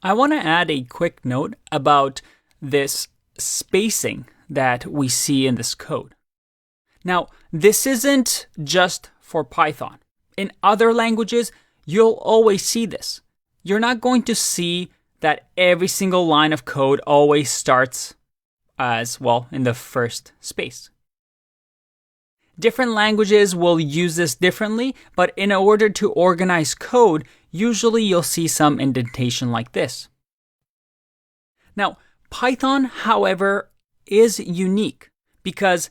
I want to add a quick note about this spacing that we see in this code. Now, this isn't just for Python. In other languages, you'll always see this. You're not going to see that every single line of code always starts as, well, in the first space. Different languages will use this differently, but in order to organize code, usually you'll see some indentation like this. Now, Python, however, is unique because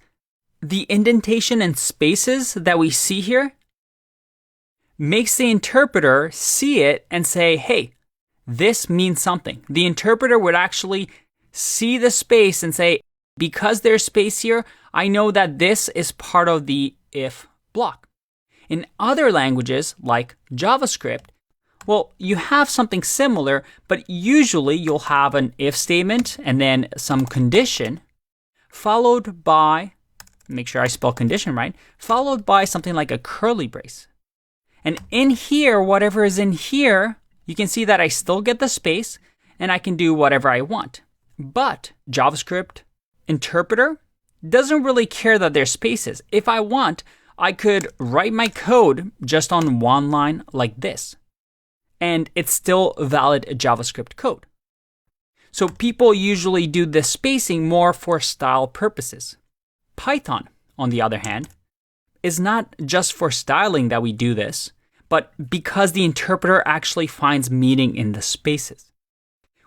the indentation and spaces that we see here makes the interpreter see it and say, hey, this means something. The interpreter would actually see the space and say, because there's space here, I know that this is part of the if block. In other languages, like JavaScript, well, you have something similar, but usually you'll have an if statement and then some condition, followed by, make sure I spell condition right, followed by something like a curly brace. And in here, whatever is in here, you can see that I still get the space and I can do whatever I want. But JavaScript interpreter doesn't really care that there's spaces. If I want, I could write my code just on one line like this, and it's still valid JavaScript code. So people usually do this spacing more for style purposes. Python, on the other hand, is not just for styling that we do this, but because the interpreter actually finds meaning in the spaces,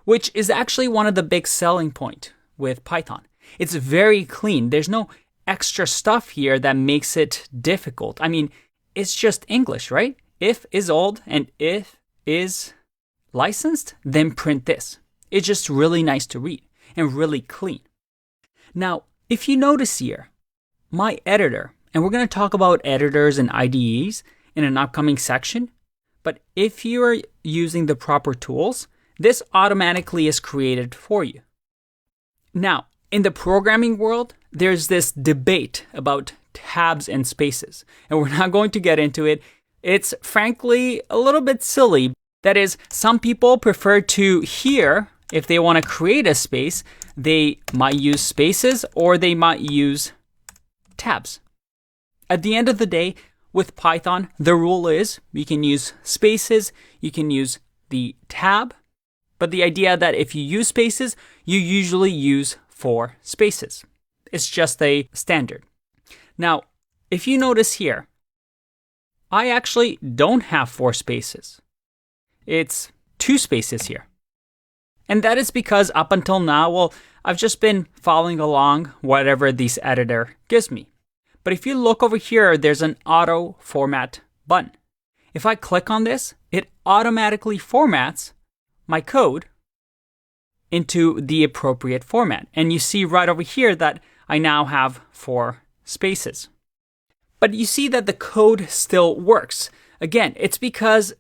which is actually one of the big selling points with Python. It's very clean. There's no extra stuff here that makes it difficult. I mean, it's just English, right? If is old and if is licensed, then print this. It's just really nice to read and really clean. Now, if you notice here, my editor, and we're going to talk about editors and IDEs in an upcoming section, but if you are using the proper tools, this automatically is created for you. Now, in the programming world, there's this debate about tabs and spaces, and we're not going to get into it. It's frankly a little bit silly. That is, some people prefer to here, if they want to create a space, they might use spaces or they might use tabs. At the end of the day, with Python, the rule is you can use spaces, you can use the tab, but the idea that if you use spaces, you usually use 4 spaces. It's just a standard. Now, if you notice here, I actually don't have 4 spaces. It's 2 spaces here. And that is because up until now, well, I've just been following along whatever this editor gives me. But if you look over here, there's an auto format button. If I click on this, it automatically formats my code into the appropriate format. And you see right over here that I now have 4 spaces. But you see that the code still works. Again, it's because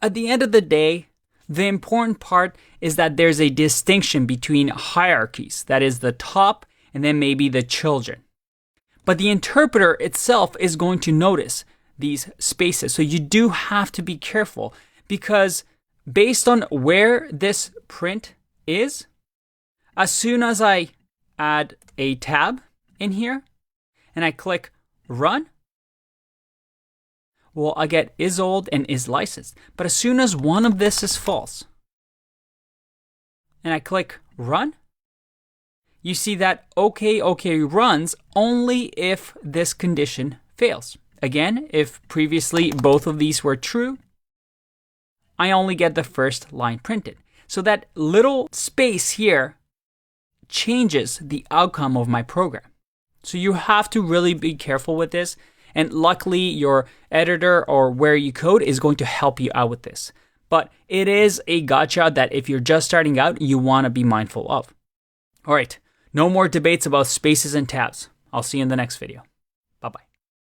at the end of the day, the important part is that there's a distinction between hierarchies. That is the top and then maybe the children. But the interpreter itself is going to notice these spaces. So you do have to be careful because based on where this print is, as soon as I add a tab in here and I click run, well, I get is old and is licensed. But as soon as one of this is false and I click run, you see that OK runs only if this condition fails. Again, if previously both of these were true, I only get the first line printed. So that little space here changes the outcome of my program. So you have to really be careful with this. And luckily, your editor or where you code is going to help you out with this. But it is a gotcha that if you're just starting out, you want to be mindful of. All right, no more debates about spaces and tabs. I'll see you in the next video.